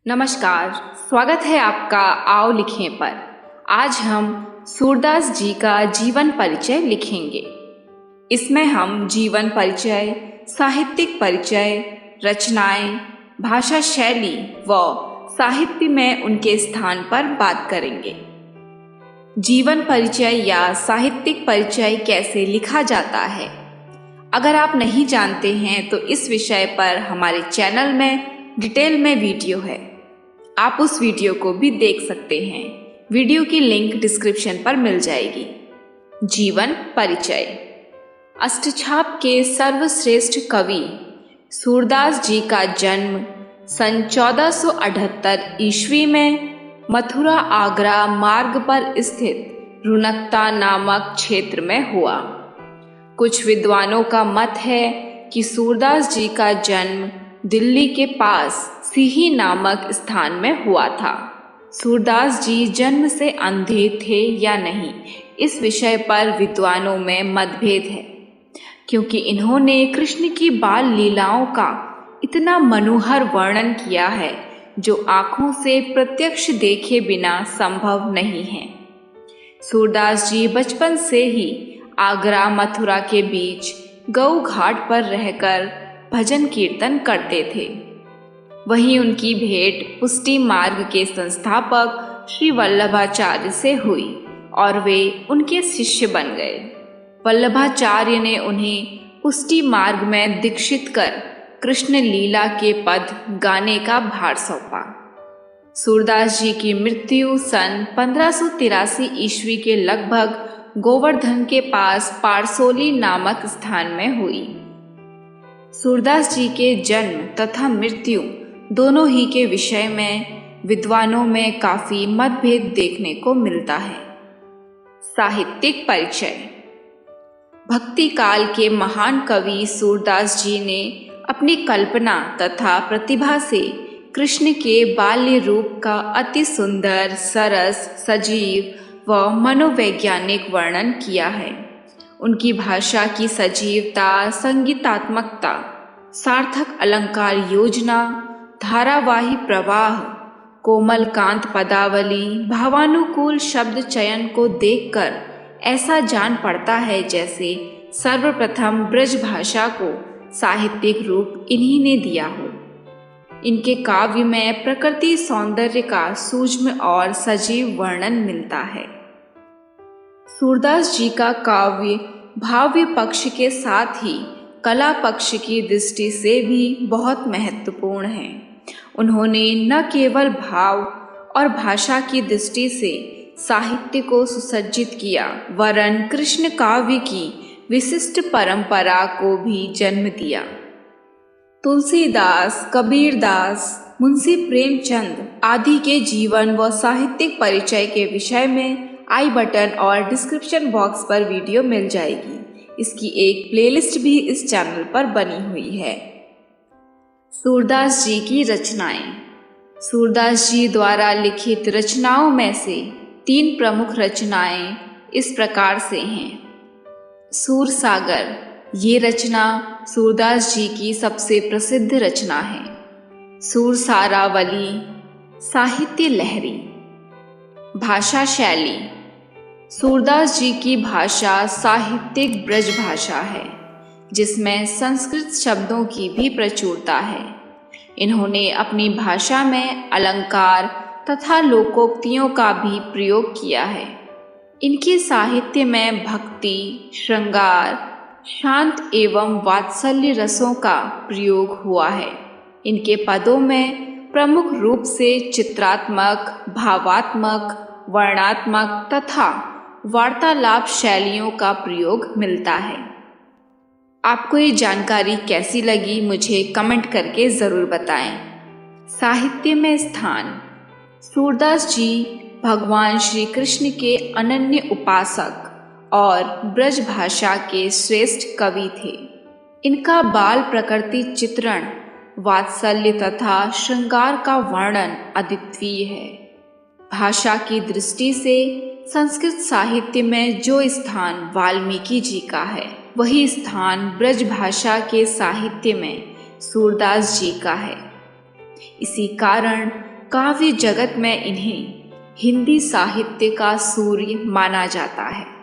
नमस्कार, स्वागत है आपका आओ लिखें पर। आज हम सूरदास जी का जीवन परिचय लिखेंगे। इसमें हम जीवन परिचय, साहित्यिक परिचय, रचनाएं, भाषा शैली व साहित्य में उनके स्थान पर बात करेंगे। जीवन परिचय या साहित्यिक परिचय कैसे लिखा जाता है, अगर आप नहीं जानते हैं तो इस विषय पर हमारे चैनल में डिटेल में वीडियो है, आप उस वीडियो को भी देख सकते हैं। वीडियो की लिंक डिस्क्रिप्शन पर मिल जाएगी। जीवन परिचय। अष्टछाप के सर्वश्रेष्ठ कवि सूरदास जी का जन्म सन 1478 ईस्वी में मथुरा आगरा मार्ग पर स्थित रुनकता नामक क्षेत्र में हुआ। कुछ विद्वानों का मत है कि सूरदास जी का जन्म दिल्ली के पास सीही नामक स्थान में हुआ था। सूरदास जी जन्म से अंधे थे या नहीं, इस विषय पर विद्वानों में मतभेद है, क्योंकि इन्होंने कृष्ण की बाल लीलाओं का इतना मनोहर वर्णन किया है जो आँखों से प्रत्यक्ष देखे बिना संभव नहीं है। सूरदास जी बचपन से ही आगरा मथुरा के बीच गऊ घाट पर रहकर भजन कीर्तन करते थे। वहीं उनकी भेंट पुष्टि मार्ग के संस्थापक श्री वल्लभाचार्य से हुई और वे उनके शिष्य बन गए। वल्लभाचार्य ने उन्हें पुष्टि मार्ग में दीक्षित कर कृष्ण लीला के पद गाने का भार सौंपा। सूरदास जी की मृत्यु सन 1583 ईस्वी के लगभग गोवर्धन के पास पारसोली नामक स्थान में हुई। सूरदास जी के जन्म तथा मृत्यु दोनों ही के विषय में विद्वानों में काफी मतभेद देखने को मिलता है। साहित्यिक परिचय। भक्ति काल के महान कवि सूरदास जी ने अपनी कल्पना तथा प्रतिभा से कृष्ण के बाल्य रूप का अति सुंदर, सरस, सजीव व मनोवैज्ञानिक वर्णन किया है। उनकी भाषा की सजीवता, संगीतात्मकता, सार्थक अलंकार योजना, धारावाही प्रवाह, कोमल कांत पदावली, भावानुकूल शब्द चयन को देखकर ऐसा जान पड़ता है जैसे सर्वप्रथम ब्रज भाषा को साहित्यिक रूप इन्हीं ने दिया हो। इनके काव्य में प्रकृति सौंदर्य का सूक्ष्म और सजीव वर्णन मिलता है। सूरदास जी का काव्य भाव्य पक्ष के साथ ही कला पक्ष की दृष्टि से भी बहुत महत्वपूर्ण है। उन्होंने न केवल भाव और भाषा की दृष्टि से साहित्य को सुसज्जित किया, वरन कृष्ण काव्य की विशिष्ट परंपरा को भी जन्म दिया। तुलसीदास, कबीरदास, मुंशी प्रेमचंद आदि के जीवन व साहित्यिक परिचय के विषय में आई बटन और डिस्क्रिप्शन बॉक्स पर वीडियो मिल जाएगी। इसकी एक प्लेलिस्ट भी इस चैनल पर बनी हुई है। सूरदास जी की रचनाएं। सूरदास जी द्वारा लिखित रचनाओं में से 3 प्रमुख रचनाएं इस प्रकार से हैं। सूरसागर, ये रचना सूरदास जी की सबसे प्रसिद्ध रचना है। सूरसारावली, साहित्य लहरी। भाषा शैली। सूरदास जी की भाषा साहित्यिक ब्रज भाषा है, जिसमें संस्कृत शब्दों की भी प्रचुरता है। इन्होंने अपनी भाषा में अलंकार तथा लोकोक्तियों का भी प्रयोग किया है। इनके साहित्य में भक्ति, श्रृंगार, शांत एवं वात्सल्य रसों का प्रयोग हुआ है। इनके पदों में प्रमुख रूप से चित्रात्मक, भावात्मक, वर्णात्मक तथा वार्तालाप शैलियों का प्रयोग मिलता है। आपको ये जानकारी कैसी लगी, मुझे कमेंट करके ज़रूर बताएं। साहित्य में स्थान। सूरदास जी भगवान श्री कृष्ण के अनन्य उपासक और ब्रज भाषा के श्रेष्ठ कवि थे। इनका बाल प्रकृति चित्रण, वात्सल्य तथा श्रृंगार का वर्णन अद्वितीय है। भाषा की दृष्टि से संस्कृत साहित्य में जो स्थान वाल्मीकि जी का है, वही स्थान ब्रज भाषा के साहित्य में सूरदास जी का है। इसी कारण काव्य जगत में इन्हें हिंदी साहित्य का सूर्य माना जाता है।